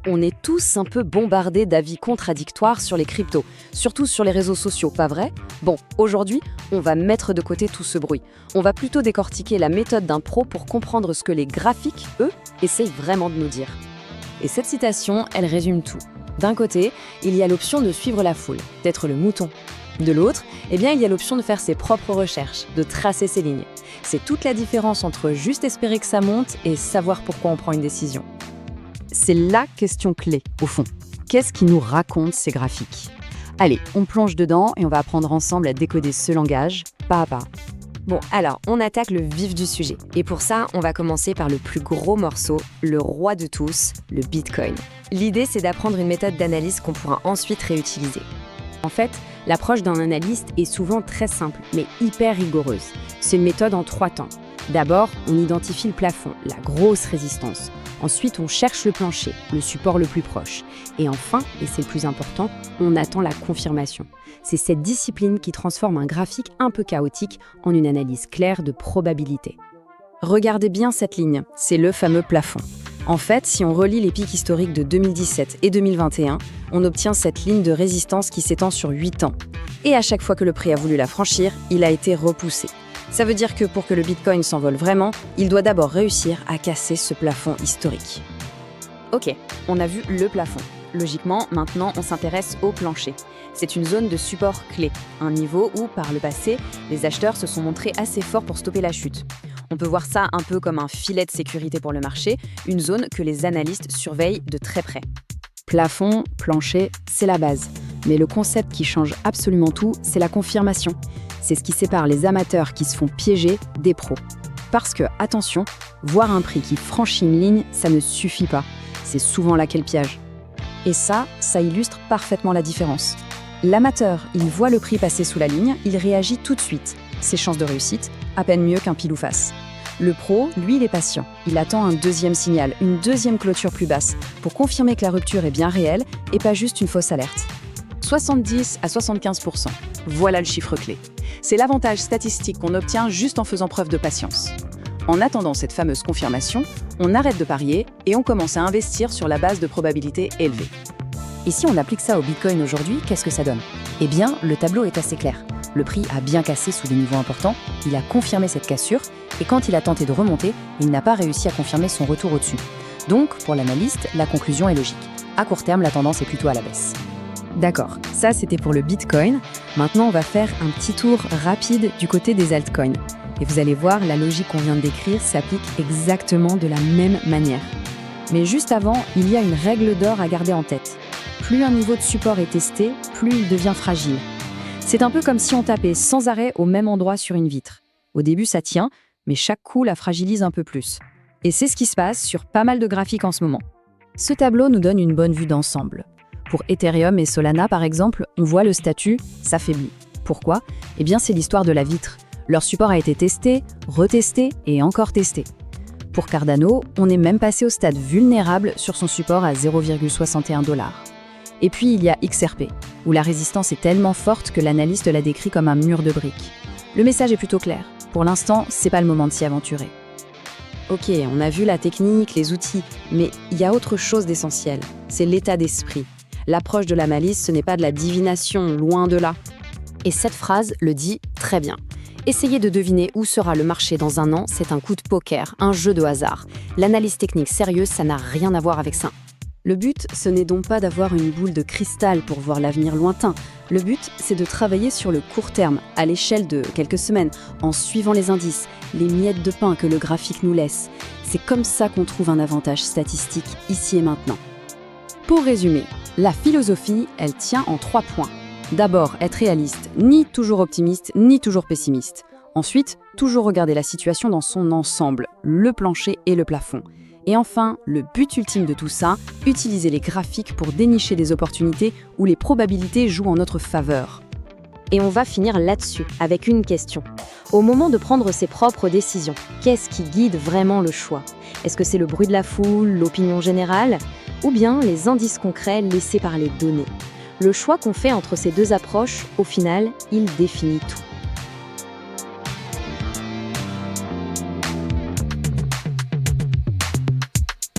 On est tous un peu bombardés d'avis contradictoires sur les cryptos, surtout sur les réseaux sociaux, pas vrai? Bon, aujourd'hui, on va mettre de côté tout ce bruit. On va plutôt décortiquer la méthode d'un pro pour comprendre ce que les graphiques, eux, essayent vraiment de nous dire. Et cette citation, elle résume tout. D'un côté, il y a l'option de suivre la foule, d'être le mouton. De l'autre, il y a l'option de faire ses propres recherches, de tracer ses lignes. C'est toute la différence entre juste espérer que ça monte et savoir pourquoi on prend une décision. C'est la question clé, au fond. Qu'est-ce qui nous racontent ces graphiques? Allez, on plonge dedans et on va apprendre ensemble à décoder ce langage, pas à pas. Bon, alors, on attaque le vif du sujet. Et pour ça, on va commencer par le plus gros morceau, le roi de tous, le Bitcoin. L'idée, c'est d'apprendre une méthode d'analyse qu'on pourra ensuite réutiliser. En fait, l'approche d'un analyste est souvent très simple, mais hyper rigoureuse. C'est une méthode en 3 temps. D'abord, on identifie le plafond, la grosse résistance. Ensuite, on cherche le plancher, le support le plus proche. Et enfin, et c'est le plus important, on attend la confirmation. C'est cette discipline qui transforme un graphique un peu chaotique en une analyse claire de probabilité. Regardez bien cette ligne, c'est le fameux plafond. En fait, si on relie les pics historiques de 2017 et 2021, on obtient cette ligne de résistance qui s'étend sur 8 ans. Et à chaque fois que le prix a voulu la franchir, il a été repoussé. Ça veut dire que pour que le Bitcoin s'envole vraiment, il doit d'abord réussir à casser ce plafond historique. Ok, on a vu le plafond. Logiquement, maintenant, on s'intéresse au plancher. C'est une zone de support clé, un niveau où, par le passé, les acheteurs se sont montrés assez forts pour stopper la chute. On peut voir ça un peu comme un filet de sécurité pour le marché, une zone que les analystes surveillent de très près. Plafond, plancher, c'est la base. Mais le concept qui change absolument tout, c'est la confirmation. C'est ce qui sépare les amateurs qui se font piéger des pros. Parce que, attention, voir un prix qui franchit une ligne, ça ne suffit pas. C'est souvent là qu'est le piège. Et ça illustre parfaitement la différence. L'amateur, il voit le prix passer sous la ligne, il réagit tout de suite. Ses chances de réussite, à peine mieux qu'un pile ou face. Le pro, lui, il est patient. Il attend un deuxième signal, une deuxième clôture plus basse, pour confirmer que la rupture est bien réelle et pas juste une fausse alerte. 70 à 75%. Voilà le chiffre clé. C'est l'avantage statistique qu'on obtient juste en faisant preuve de patience. En attendant cette fameuse confirmation, on arrête de parier et on commence à investir sur la base de probabilités élevées. Et si on applique ça au Bitcoin aujourd'hui, qu'est-ce que ça donne? Eh bien, le tableau est assez clair. Le prix a bien cassé sous des niveaux importants, il a confirmé cette cassure, et quand il a tenté de remonter, il n'a pas réussi à confirmer son retour au-dessus. Donc, pour l'analyste, la conclusion est logique. À court terme, la tendance est plutôt à la baisse. D'accord, ça c'était pour le Bitcoin. Maintenant, on va faire un petit tour rapide du côté des altcoins. Et vous allez voir, la logique qu'on vient de décrire s'applique exactement de la même manière. Mais juste avant, il y a une règle d'or à garder en tête. Plus un niveau de support est testé, plus il devient fragile. C'est un peu comme si on tapait sans arrêt au même endroit sur une vitre. Au début, ça tient, mais chaque coup la fragilise un peu plus. Et c'est ce qui se passe sur pas mal de graphiques en ce moment. Ce tableau nous donne une bonne vue d'ensemble. Pour Ethereum et Solana, par exemple, on voit le statut s'affaiblit. Pourquoi? Eh bien, c'est l'histoire de la vitre. Leur support a été testé, retesté et encore testé. Pour Cardano, on est même passé au stade vulnérable sur son support à 0,61 $. Et puis, il y a XRP, où la résistance est tellement forte que l'analyste la décrit comme un mur de briques. Le message est plutôt clair. Pour l'instant, c'est pas le moment de s'y aventurer. Ok, on a vu la technique, les outils, mais il y a autre chose d'essentiel. C'est l'état d'esprit. L'approche de la malice, ce n'est pas de la divination, loin de là. Et cette phrase le dit très bien. Essayer de deviner où sera le marché dans un an, c'est un coup de poker, un jeu de hasard. L'analyse technique sérieuse, ça n'a rien à voir avec ça. Le but, ce n'est donc pas d'avoir une boule de cristal pour voir l'avenir lointain. Le but, c'est de travailler sur le court terme, à l'échelle de quelques semaines, en suivant les indices, les miettes de pain que le graphique nous laisse. C'est comme ça qu'on trouve un avantage statistique ici et maintenant. Pour résumer, la philosophie, elle tient en 3 points. D'abord, être réaliste, ni toujours optimiste, ni toujours pessimiste. Ensuite, toujours regarder la situation dans son ensemble, le plancher et le plafond. Et enfin, le but ultime de tout ça, utiliser les graphiques pour dénicher des opportunités où les probabilités jouent en notre faveur. Et on va finir là-dessus, avec une question. Au moment de prendre ses propres décisions, qu'est-ce qui guide vraiment le choix? Est-ce que c'est le bruit de la foule, l'opinion générale, ou bien les indices concrets laissés par les données? Le choix qu'on fait entre ces deux approches, au final, il définit tout.